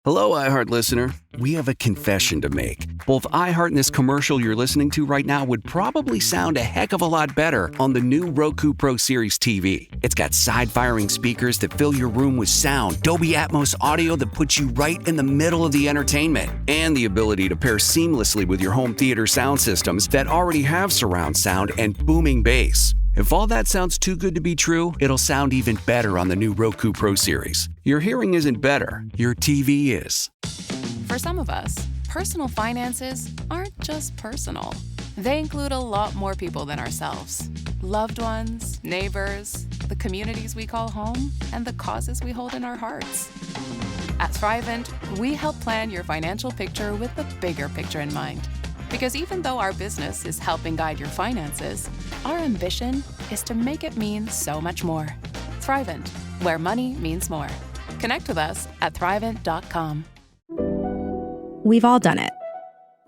Hello, iHeart listener. We have a confession to make. Both iHeart and this commercial you're listening to right now would probably sound a heck of a lot better on the new Roku Pro Series TV. It's got side-firing speakers that fill your room with sound, Dolby Atmos audio that puts you right in the middle of the entertainment, and the ability to pair seamlessly with your home theater sound systems that already have surround sound and booming bass. If all that sounds too good to be true, it'll sound even better on the new Roku Pro Series. Your hearing isn't better, your TV is. For some of us, personal finances aren't just personal. They include a lot more people than ourselves. Loved ones, neighbors, the communities we call home, and the causes we hold in our hearts. At Thrivent, we help plan your financial picture with the bigger picture in mind. Because even though our business is helping guide your finances, our ambition is to make it mean so much more. Thrivent, where money means more. Connect with us at Thrivent.com. We've all done it.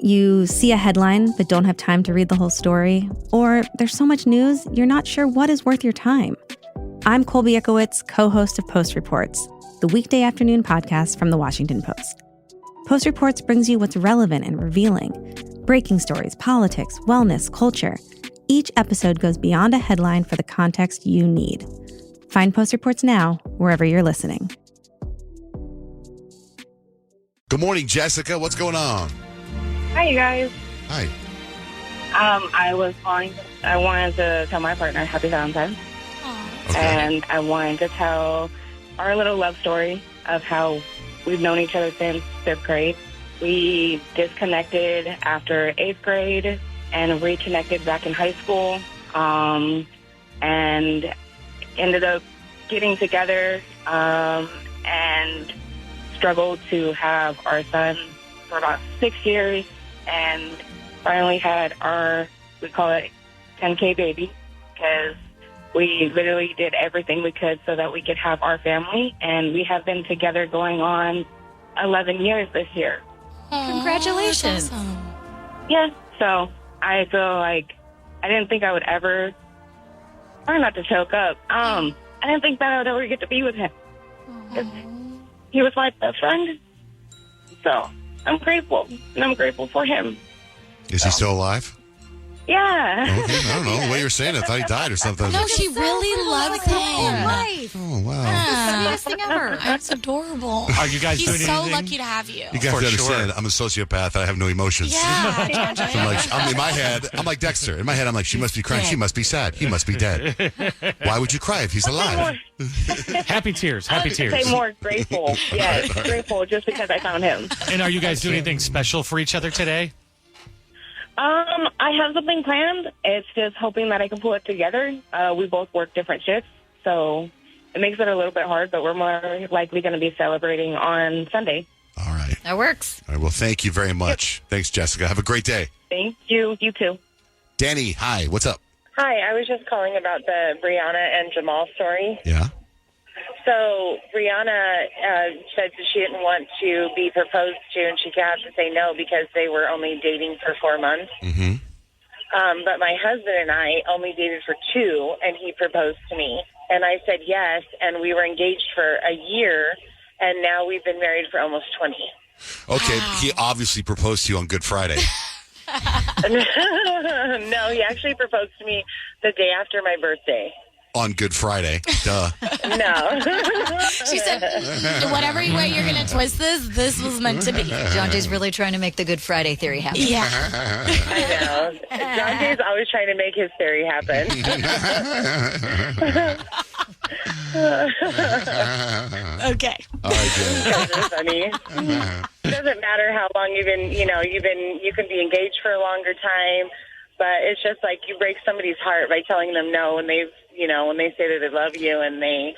You see a headline but don't have time to read the whole story, or there's so much news you're not sure what is worth your time. I'm Colby Ekowitz, co-host of Post Reports, the weekday afternoon podcast from The Washington Post. Post Reports brings you what's relevant and revealing. Breaking stories, politics, wellness, culture. Each episode goes beyond a headline for the context you need. Find Post Reports now, wherever you're listening. Good morning, Jessica. What's going on? Hi, you guys. Hi. I wanted to tell my partner Happy Valentine's. Okay. And I wanted to tell our little love story of how we've known each other since 5th grade. We disconnected after 8th grade and reconnected back in high school, and ended up getting together and struggled to have our son for about 6 years, and finally had we call it 10K baby, because we literally did everything we could so that we could have our family, and we have been together going on 11 years this year. Congratulations. Awesome. Yeah, so I feel like I didn't think I would ever, try not to choke up, I didn't think that I would ever get to be with him. He was my best friend. So I'm grateful, and I'm grateful for him. Is he still alive? Yeah. Okay, I don't know. The way you're saying it, I thought he died or something. No, she really loves him. Oh, wow. The sweetest thing ever. That's adorable. Are you guys doing He's so anything? lucky to have you. You guys For have to understand, sure. I'm a sociopath. I have no emotions. Yeah. I'm in my head, I'm like Dexter. In my head, I'm like, she must be crying. She must be sad. He must be dead. Why would you cry if he's alive? Happy tears. Happy Say tears. more grateful. Yes, grateful just because I found him. And are you guys doing anything special for each other today? I have something planned. It's just hoping that I can pull it together. We both work different shifts, so it makes it a little bit hard, but we're more likely going to be celebrating on Sunday. All right. That works. All right. Well, thank you very much. Thanks, Jessica. Have a great day. Thank you. You too. Danny, hi. What's up? Hi, I was just calling about the Brianna and Jamal story. Yeah? So Brianna said that she didn't want to be proposed to, and she had to say no because they were only dating for 4 months. Mm-hmm. But my husband and I only dated for 2, and he proposed to me. And I said yes, and we were engaged for a year, and now we've been married for almost 20. Okay, he obviously proposed to you on Good Friday. No, he actually proposed to me the day after my birthday. On Good Friday. Duh. No. She said, whatever way you're going to twist this was meant to be. Jonte's really trying to make the Good Friday theory happen. Yeah. I know. Dante's always trying to make his theory happen. Okay. All right, Danny. Guys are funny. It doesn't matter how long you can be engaged for a longer time, but it's just like you break somebody's heart by telling them no when when they say that they love you and they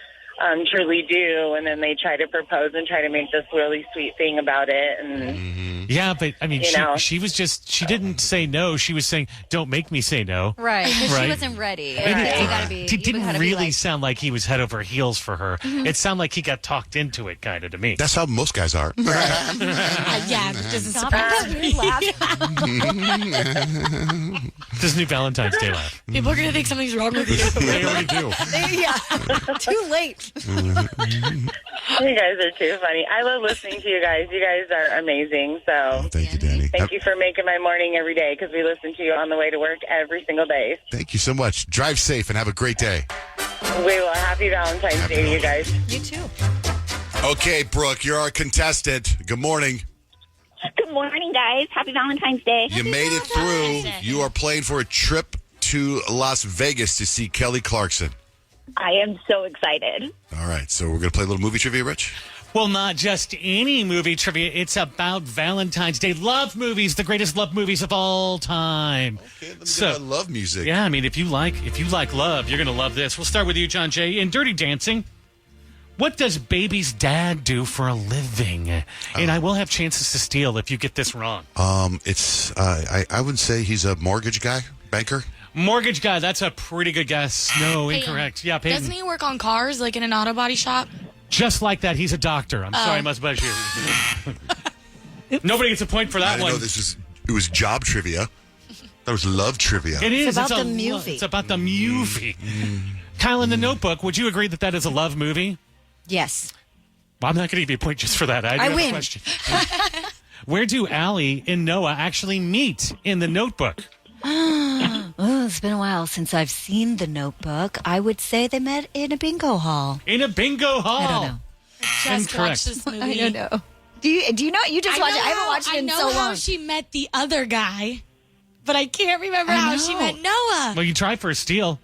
truly do, and then they try to propose and try to make this really sweet thing about it, and Yeah, but I mean, You know. she didn't say no. She was saying, don't make me say no. Right, because Right. she wasn't ready. It You gotta be. It you didn't gotta be really like- sound like he was head over heels for her. It sounded like he got talked into it, kind of, to me. That's how most guys are. Yeah, that doesn't Stop surprise me. This new Valentine's Day laugh. People are gonna think something's wrong with you. They already do. Yeah, too late. You guys are too funny. I love listening to you guys. You guys are amazing. So Thank you, Danny. thank you for making my morning every day because we listen to you on the way to work every single day. Thank you so much. Drive safe and have a great day. We will. Happy Valentine's Day to you guys. You too. Okay, Brooke, you're our contestant. Good morning. Good morning, guys. Happy Valentine's Day. You made it through. You are playing for a trip to Las Vegas to see Kelly Clarkson. I am so excited. All right, so we're going to play a little movie trivia, Rich? Well, not just any movie trivia. It's about Valentine's Day. Love movies, the greatest love movies of all time. Okay, I love music. Yeah, I mean, if you like love, you're going to love this. We'll start with you, John Jay. In Dirty Dancing, what does Baby's dad do for a living? And I will have chances to steal if you get this wrong. It's I would say he's a mortgage guy, banker. Mortgage guy, that's a pretty good guess. No, Peyton. incorrect. Yeah, Peyton. Doesn't he work on cars, like in an auto body shop? Just like that, he's a doctor. I'm sorry, I must buzz you. Nobody gets a point for I that didn't one. know it was job trivia. That was love trivia. It is. about a the movie. It's about the movie. Kyle, in The Notebook, would you agree that that is a love movie? Yes. Well, I'm not going to give you a point just for that. I do have win. a question. Where do Allie and Noah actually meet in The Notebook? Oh, it's been a while since I've seen The Notebook. I would say they met in a bingo hall. In a bingo hall. I don't know. Just Incorrect. watched this movie. I don't know. Do you know? You just watched it. I haven't watched it in so I know how long. she met the other guy, but I can't remember I how she know. met Noah. Well, you try for a steal.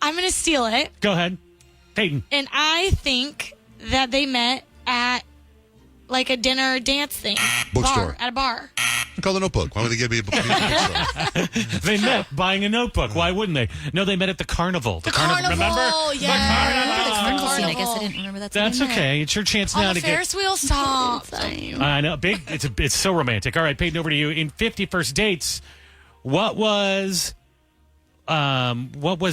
I'm going to steal it. Go ahead. Peyton. And I think that they met at like a dinner dance thing. Bookstore. At a bar. Call the Notebook. Why would they give me a bookstore? They met buying a notebook. Why wouldn't they? No, they met at the carnival. The carnival. Remember? Yeah. The carnival scene. I guess I didn't remember that. That's okay. It's your chance now On to the get. Ferris wheel stop. I know. Big. It's so romantic. All right, Peyton, over to you. In 50 First Dates, what was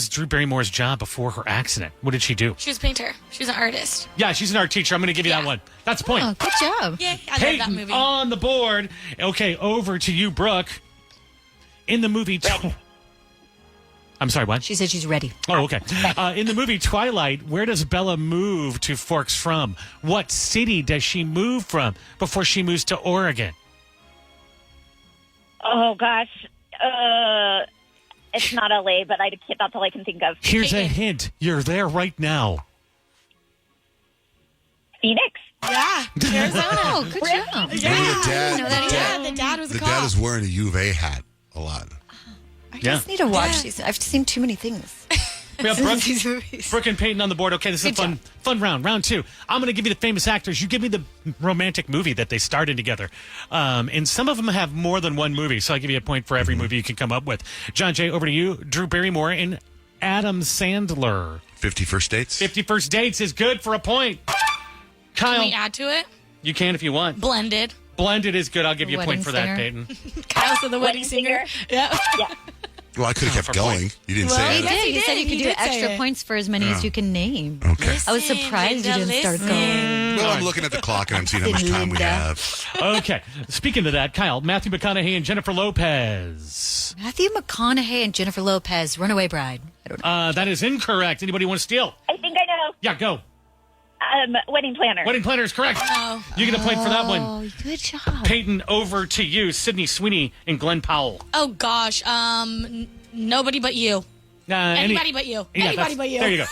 Drew Barrymore's job before her accident? What did she do? She was a painter. She was an artist. Yeah, she's an art teacher. I'm going to give you that one. That's a point. Oh, good job. Yeah, I love that Peyton movie. on the board. Okay, over to you, Brooke. In the movie. I'm sorry, what? She said she's ready. Oh, okay. In the movie Twilight, where does Bella move to Forks from? What city does she move from before she moves to Oregon? Oh, gosh. It's not LA, but that's all I can think of. Here's a hint. You're there right now. Phoenix? Yeah. Arizona. Oh, good job. Maybe the dad, Yeah, the dad was a the cop. dad is wearing a U of A hat a lot. I just need to watch these. I've seen too many things. We have Brooke, These movies. Brooke and Peyton on the board. Okay, this is Good a fun round. Round two. I'm going to give you the famous actors. You give me the romantic movie that they starred in together. And some of them have more than one movie, so I'll give you a point for every movie you can come up with. John Jay, over to you. Drew Barrymore and Adam Sandler. 50 First Dates? 50 First Dates is good for a point. Kyle, Can we add to it? you can if you want. Blended. Blended is good. I'll give you a Wedding point for that, singer. Peyton. Kyle's the wedding singer. Yeah. Well, I could have for kept going. point. You didn't Well, say He it. Yes, did. he He said did. you could He do did say extra it. points for as many as you can name. Okay. I was surprised you didn't start going. Well, I'm looking at the clock and I'm seeing how much time we Linda. have. Okay. Speaking of that, Kyle, Matthew McConaughey and Jennifer Lopez. Matthew McConaughey and Jennifer Lopez, Runaway Bride. I don't know. That is incorrect. Anybody want to steal? I think I know. Yeah, go. Wedding Planner. Wedding Planner is correct. Oh. You get a point for that one. Oh, good job. Peyton, over to you. Sydney Sweeney and Glenn Powell. Oh, gosh. Nobody but you. Anybody but you. Yeah, Anybody but you. There you go.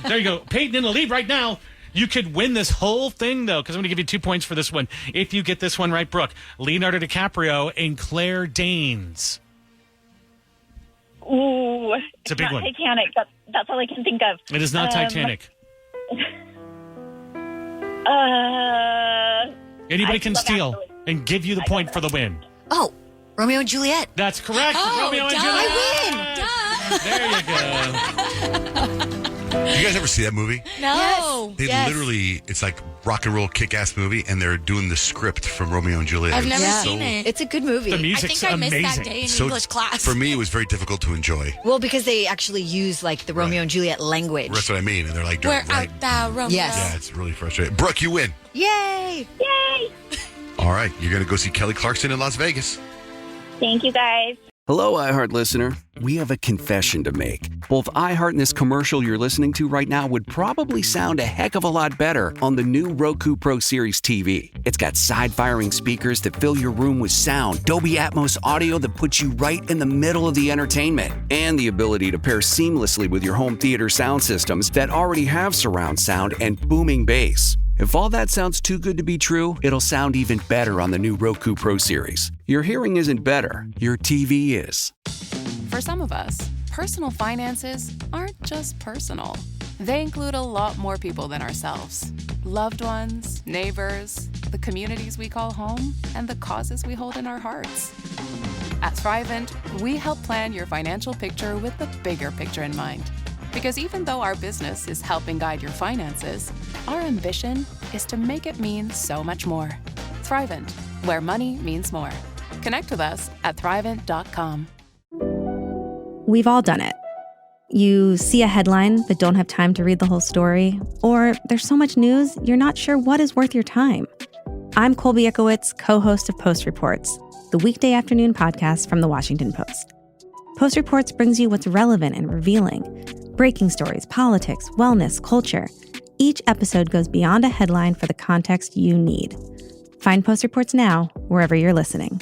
There you go. Peyton in the lead right now. You could win this whole thing, though, because I'm going to give you 2 points for this one. If you get this one right, Brooke. Leonardo DiCaprio and Claire Danes. Ooh. It's a big not one. Titanic. That's all I can think of. It is not Titanic. Anybody can Love steal Actually. and give you the point for the win. Oh, Romeo and Juliet. That's correct. Oh, Romeo and duh. Juliet. I win. Duh. There you go. you guys ever see that movie? No. They literally, it's like rock and roll kick-ass movie, and they're doing the script from Romeo and Juliet. I've never Yeah. seen it. It's a good movie. The I music's think I missed amazing. that day in So English class. For me, it was very difficult to enjoy. Well, because they actually use like the Romeo and Juliet language. That's what I mean. And they're like, Where right. art thou, Romeo? Yes. Yeah, it's really frustrating. Brooke, you win. Yay! Yay! All right, you're going to go see Kelly Clarkson in Las Vegas. Thank you, guys. Hello, iHeart listener. We have a confession to make. Both iHeart and this commercial you're listening to right now would probably sound a heck of a lot better on the new Roku Pro Series TV. It's got side-firing speakers that fill your room with sound, Dolby Atmos audio that puts you right in the middle of the entertainment, and the ability to pair seamlessly with your home theater sound systems that already have surround sound and booming bass. If all that sounds too good to be true, it'll sound even better on the new Roku Pro Series. Your hearing isn't better, your TV is. For some of us, personal finances aren't just personal. They include a lot more people than ourselves. Loved ones, neighbors, the communities we call home, and the causes we hold in our hearts. At Thrivent, we help plan your financial picture with the bigger picture in mind. Because even though our business is helping guide your finances, our ambition is to make it mean so much more. Thrivent, where money means more. Connect with us at Thrivent.com. We've all done it. You see a headline but don't have time to read the whole story, or there's so much news you're not sure what is worth your time. I'm Colby Ekowitz, co-host of Post Reports, the weekday afternoon podcast from The Washington Post. Post Reports brings you what's relevant and revealing. Breaking stories, politics, wellness, culture. Each episode goes beyond a headline for the context you need. Find Post Reports now, wherever you're listening.